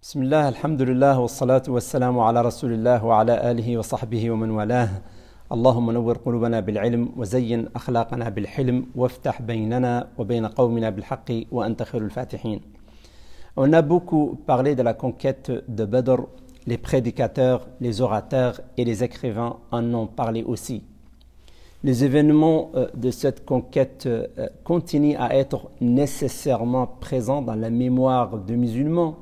بسم الله الحمد لله والصلاة والسلام على رسول الله وعلى آله وصحبه ومن والاه. اللهم نور قلوبنا بالعلم وزين أخلاقنا بالحلم وافتح بيننا وبين قومنا بالحق وأنت خير الفاتحين. On a beaucoup parlé de la conquête de Badr. Les prédicateurs, les orateurs et les écrivains en ont parlé aussi. Les événements de cette conquête continuent à être nécessairement présents dans la mémoire des musulmans.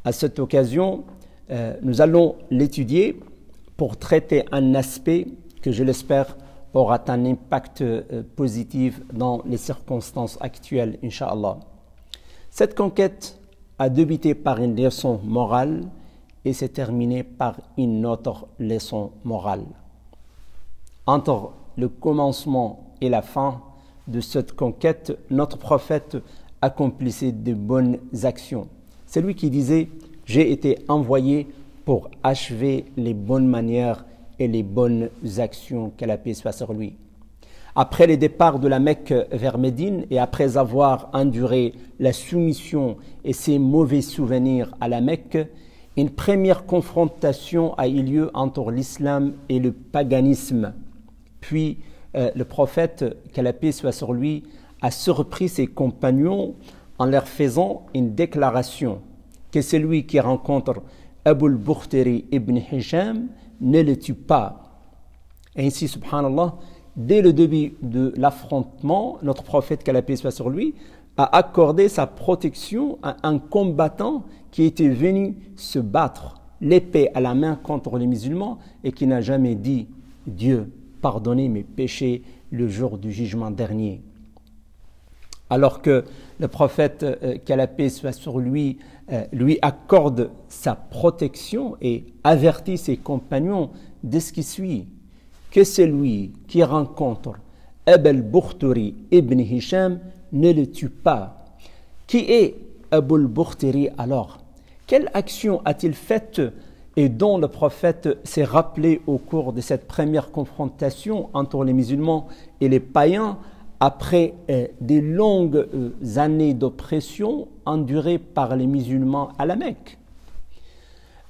À cette occasion, nous allons l'étudier pour traiter un aspect que je l'espère aura un impact positif dans les circonstances actuelles, Inch'Allah. Cette conquête a débuté par une leçon morale et s'est terminée par une autre leçon morale. Entre le commencement et la fin de cette conquête, notre prophète accomplissait de bonnes actions. C'est lui qui disait « J'ai été envoyé pour achever les bonnes manières et les bonnes actions, que la paix soit sur lui. » Après le départ de la Mecque vers Médine et après avoir enduré la soumission et ses mauvais souvenirs à la Mecque, une première confrontation a eu lieu entre l'islam et le paganisme. Puis le prophète, que la paix soit sur lui, a surpris ses compagnons en leur faisant une déclaration que celui qui rencontre Abu al-Bukhtari ibn Hisham ne le tue pas. Et ainsi, subhanallah, dès le début de l'affrontement, notre prophète, que la paix soit sur lui, a accordé sa protection à un combattant qui était venu se battre, l'épée à la main contre les musulmans et qui n'a jamais dit « Dieu, pardonnez mes péchés le jour du jugement dernier ». Alors que le prophète, que la paix soit sur lui, lui accorde sa protection et avertit ses compagnons de ce qui suit, que celui qui rencontre Abu al-Bukhtari ibn Hisham ne le tue pas. Qui est Abu al-Bukhtari alors? Quelle action a-t-il faite et dont le prophète s'est rappelé au cours de cette première confrontation entre les musulmans et les païens après des longues années d'oppression endurées par les musulmans à la Mecque?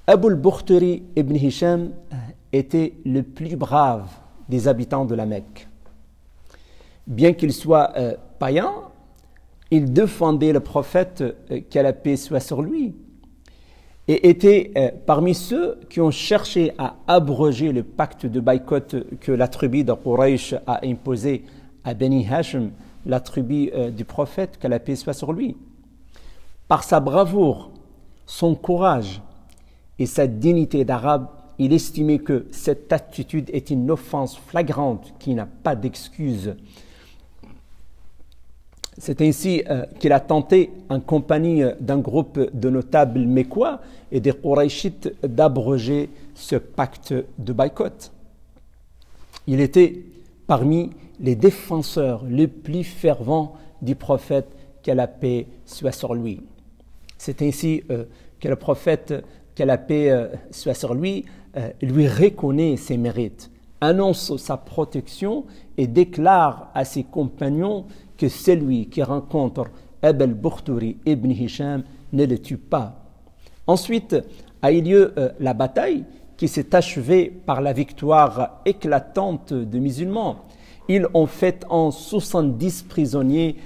Abu al-Bukhtari ibn Hisham était le plus brave des habitants de la Mecque. Bien qu'il soit païen, il défendait le prophète, que la paix soit sur lui, et était parmi ceux qui ont cherché à abroger le pacte de boycott que la tribu de Quraysh a imposé à Bani Hashim, la tribu du prophète, que la paix soit sur lui. Par sa bravoure, son courage et sa dignité d'arabe, il estimait que cette attitude est une offense flagrante qui n'a pas d'excuse. C'est ainsi qu'il a tenté, en compagnie d'un groupe de notables mécois et des Qurayshites, d'abroger ce pacte de boycott. Il était parmi les défenseurs les plus fervents du prophète, que la paix soit sur lui. C'est ainsi que le prophète, que la paix soit sur lui, lui reconnaît ses mérites, annonce sa protection et déclare à ses compagnons que celui qui rencontre Abu al-Bukhtari ibn Hisham ne le tue pas. Ensuite a eu lieu la bataille qui s'est achevée par la victoire éclatante des musulmans. Ils ont fait en 70 prisonniers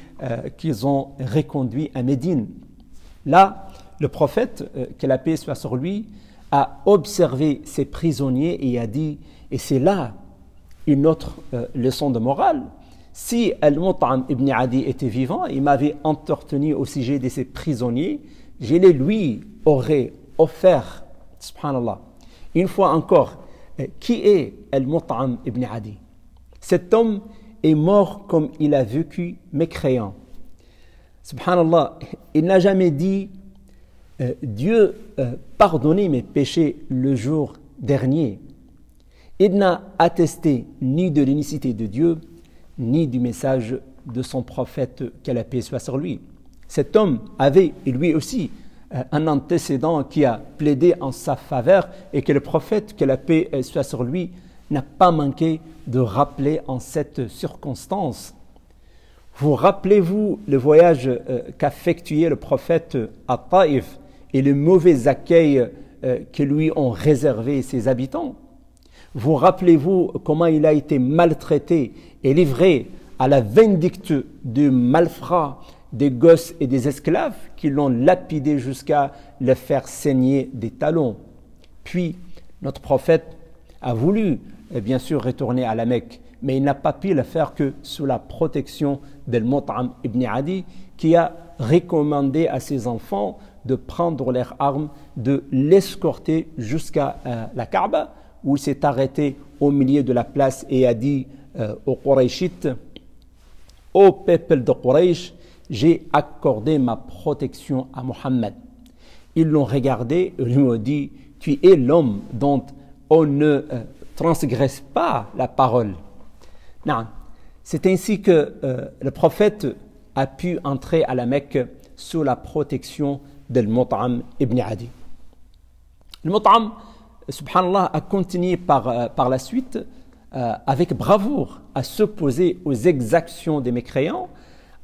qu'ils ont reconduits à Médine. Là, le prophète, que la paix soit sur lui, a observé ces prisonniers et a dit, et c'est là une autre leçon de morale, si Al-Mut'am ibn Adi était vivant, il m'avait entretenu au sujet de ces prisonniers, je les lui aurais offert, subhanallah. Une fois encore, qui est Al-Mut'am ibn Adi? Cet homme est mort comme il a vécu mécréant. Subhanallah, il n'a jamais dit Dieu, pardonnez mes péchés le jour dernier. Il n'a attesté ni de l'unicité de Dieu, ni du message de son prophète, que la paix soit sur lui. Cet homme avait, et lui aussi, un antécédent qui a plaidé en sa faveur et que le prophète, que la paix soit sur lui, n'a pas manqué de rappeler en cette circonstance. Vous rappelez-vous le voyage qu'affectuait le prophète à Taïf et le mauvais accueil que lui ont réservé ses habitants. Vous rappelez-vous comment il a été maltraité et livré à la vindicte de malfrats, des gosses et des esclaves qui l'ont lapidé jusqu'à le faire saigner des talons. Puis, notre prophète a voulu, bien sûr, retourner à la Mecque, mais il n'a pas pu le faire que sous la protection d'Al-Mut'am ibn Adi, qui a recommandé à ses enfants de prendre leurs armes, de l'escorter jusqu'à la Kaaba, où il s'est arrêté au milieu de la place et a dit aux Qurayshites: « Ô peuple de Quraysh, j'ai accordé ma protection à Mohammed. » Ils l'ont regardé et lui ont dit: « Tu es l'homme dont on ne transgresse pas la parole. » Non. C'est ainsi que le prophète a pu entrer à la Mecque sous la protection d'Al-Mut'am ibn Adi. Al-Mut'am, subhanallah, a continué par la suite avec bravoure à s'opposer aux exactions des mécréants.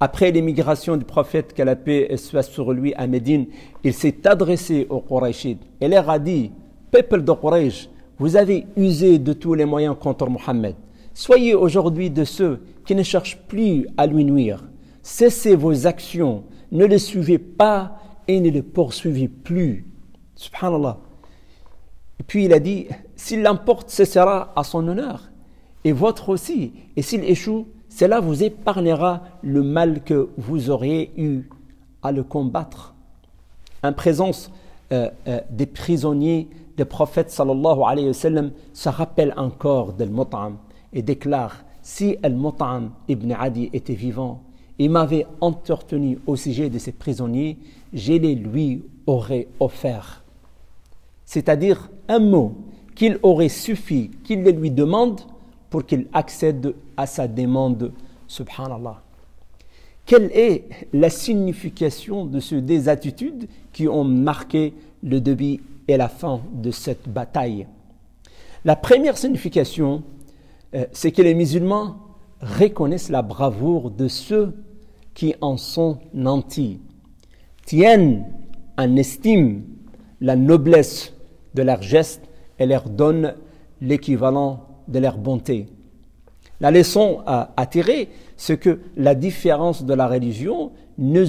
Après l'émigration du prophète, que la paix soit sur lui à Médine, il s'est adressé aux Qurayshites et leur a dit: « Peuple de Quraysh, vous avez usé de tous les moyens contre Mohammed. Soyez aujourd'hui de ceux qui ne cherchent plus à lui nuire. Cessez vos actions, ne les suivez pas et ne les poursuivez plus. » Subhanallah. Et puis il a dit: « S'il l'emporte, ce sera à son honneur, et votre aussi. Et s'il échoue, cela vous épargnera le mal que vous auriez eu à le combattre. » En présence des prisonniers, le prophète sallallahu alayhi wa sallam se rappelle encore d'Al-Mut'am et déclare: « Si Al-Mut'am ibn Adi était vivant, il m'avait entretenu au sujet de ses prisonniers, je les lui aurais offert. » C'est-à-dire un mot qu'il aurait suffi qu'il le lui demande pour qu'il accède à sa demande. Subhanallah. Quelle est la signification de ces deux attitudes qui ont marqué le début et la fin de cette bataille? La première signification, c'est que les musulmans reconnaissent la bravoure de ceux qui en sont nantis, tiennent en estime la noblesse de leurs gestes et leur donnent l'équivalent de leur bonté. La leçon à tirer, c'est que la différence de la religion ne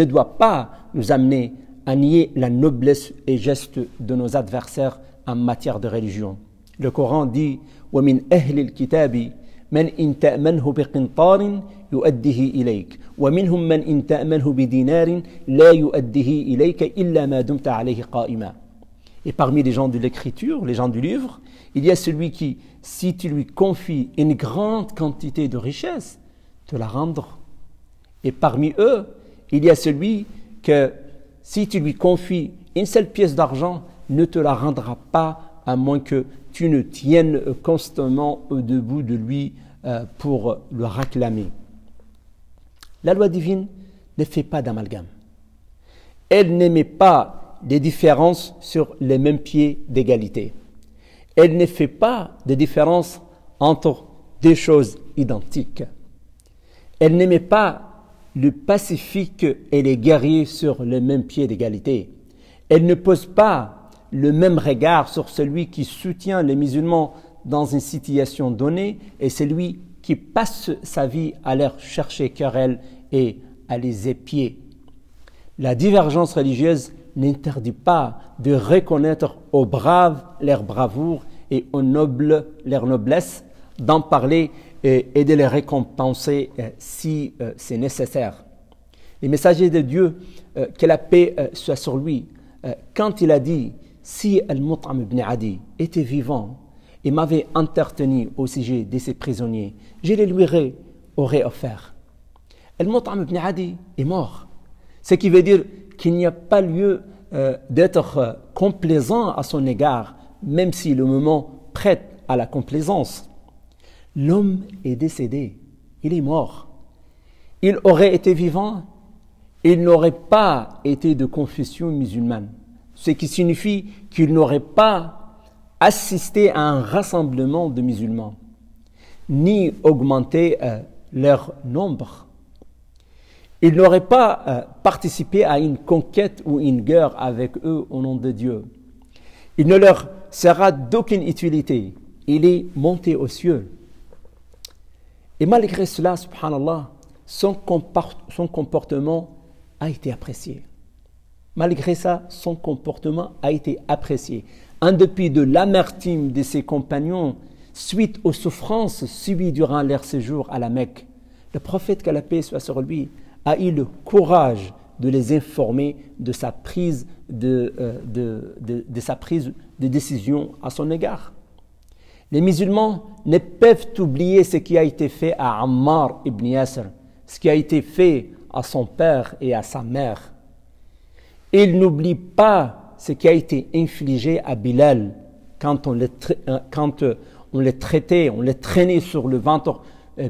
doit pas nous amener à nier la noblesse et gestes de nos adversaires en matière de religion. Le Coran dit: « وَمِنْ أَهْلِ الْكِتَابِ مَنْ إِنْ تَأْمَنْهُ بِقِنْطَارٍ يُؤَدِّهِ إِلَيْكَ وَمِنْهُمْ مَنْ إِنْ تَأْمَنْهُ بِدِينَارٍ لَا يُؤَدِّهِ إِلَيْكَ إِلَّا مَا دُمْتَ عَلَيْهِ قَائِمًا. » Et parmi les gens de l'écriture, les gens du livre, il y a celui qui, si tu lui confies une grande quantité de richesse, te la rendre. Et parmi eux, il y a celui que, si tu lui confies une seule pièce d'argent, ne te la rendra pas à moins que tu ne tiennes constamment au debout de lui pour le réclamer. La loi divine ne fait pas d'amalgame. Elle n'émet pas des différences sur les mêmes pieds d'égalité. Elle ne fait pas de différence entre des choses identiques. Elle ne met pas le pacifique et les guerriers sur le même pied d'égalité. Elle ne pose pas le même regard sur celui qui soutient les musulmans dans une situation donnée et celui qui passe sa vie à leur chercher querelle et à les épier. La divergence religieuse n'interdit pas de reconnaître aux braves leur bravoure et aux nobles leur noblesse, d'en parler et de les récompenser si c'est nécessaire. Les messagers de Dieu, que la paix soit sur lui, quand il a dit: « Si Al-Mut'am ibn Adi était vivant et m'avait entretenu au sujet de ses prisonniers, je les lui aurais offert. » Al-Mut'am ibn Adi est mort, ce qui veut dire qu'il n'y a pas lieu d'être complaisant à son égard, même si le moment prête à la complaisance. L'homme est décédé, il est mort. Il aurait été vivant, il n'aurait pas été de confession musulmane, ce qui signifie qu'il n'aurait pas assisté à un rassemblement de musulmans, ni augmenté leur nombre. Il n'aurait pas participé à une conquête ou une guerre avec eux au nom de Dieu. Il ne leur sera d'aucune utilité. Il est monté aux cieux. Et malgré cela, subhanallah, son comportement a été apprécié. Malgré ça, son comportement a été apprécié. En dépit de l'amertume de ses compagnons, suite aux souffrances subies durant leur séjour à la Mecque, le prophète, que la paix soit sur lui, a eu le courage de les informer de sa prise de décision à son égard. Les musulmans ne peuvent oublier ce qui a été fait à Ammar ibn Yasr, ce qui a été fait à son père et à sa mère. Ils n'oublient pas ce qui a été infligé à Bilal quand on les traitait, on les traînait sur le ventre,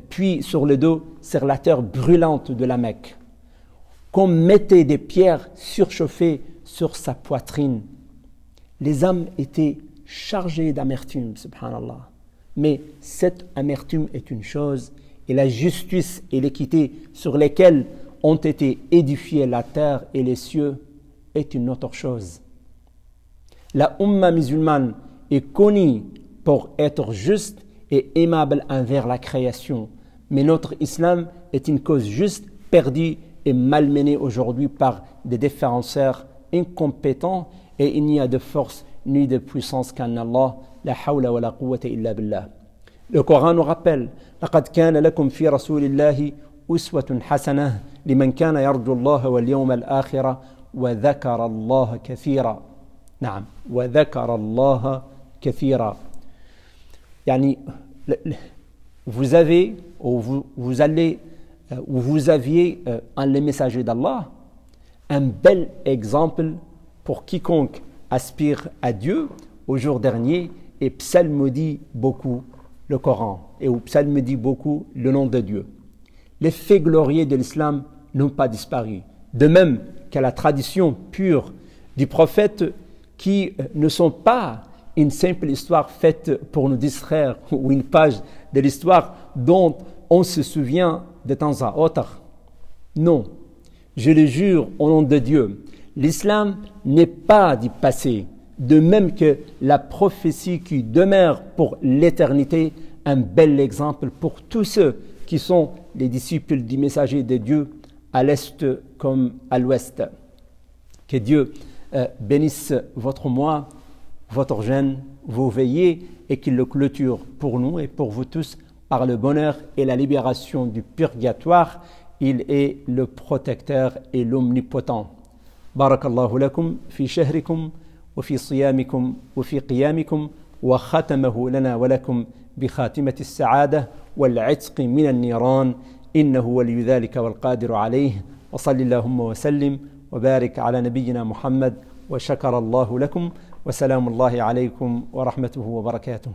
puis sur le dos, sur la terre brûlante de la Mecque. Qu'on mettait des pierres surchauffées sur sa poitrine. Les âmes étaient chargées d'amertume, subhanallah. Mais cette amertume est une chose, et la justice et l'équité sur lesquelles ont été édifiées la terre et les cieux est une autre chose. La Ummah musulmane est connue pour être juste et aimable envers la création. Mais notre islam est une cause juste, perdue et malmenée aujourd'hui par des défenseurs incompétents, et il n'y a de force ni de puissance qu'en Allah. La hawla wa la quwwata illa billah. Le Coran nous rappelle: لقد كان لكم في رسول الله أسوة حسنة لمن كان يرجو الله واليوم الآخر وذكر الله كثيرا. نعم, وذكر الله كثيرا. يعني vous avez ou vous allez ou vous aviez en les messagers d'Allah un bel exemple pour quiconque aspire à Dieu au jour dernier et psalmodie beaucoup le Coran et ou psalmodie beaucoup le nom de Dieu. Les faits glorieux de l'islam n'ont pas disparu, de même que la tradition pure du prophète, qui ne sont pas une simple histoire faite pour nous distraire ou une page de l'histoire dont on se souvient de temps à autre. Non, je le jure au nom de Dieu, l'islam n'est pas du passé, de même que la prophétie qui demeure pour l'éternité, un bel exemple pour tous ceux qui sont les disciples du messager de Dieu à l'est comme à l'ouest. Que Dieu bénisse votre mois, votre jeûne, vos veillées, et qu'il le clôture pour nous et pour vous tous par le bonheur et la libération du purgatoire. Il est le protecteur et l'omnipotent. Barakallahu lakum fi shahrikum wa fi siyamikum wa fi qiyamikum wa khatamahu lana wa lakum bi khatimati as-sa'adah wal 'itqi min an-niran innahu waliyyu dhalika wal qadiru alayhi wa sallallahu wa sallim wa barik ala nabiyyina Muhammad wa shakara Allahu lakum wa salamu Allahi alaykum wa rahmatuhu wa barakatuhu.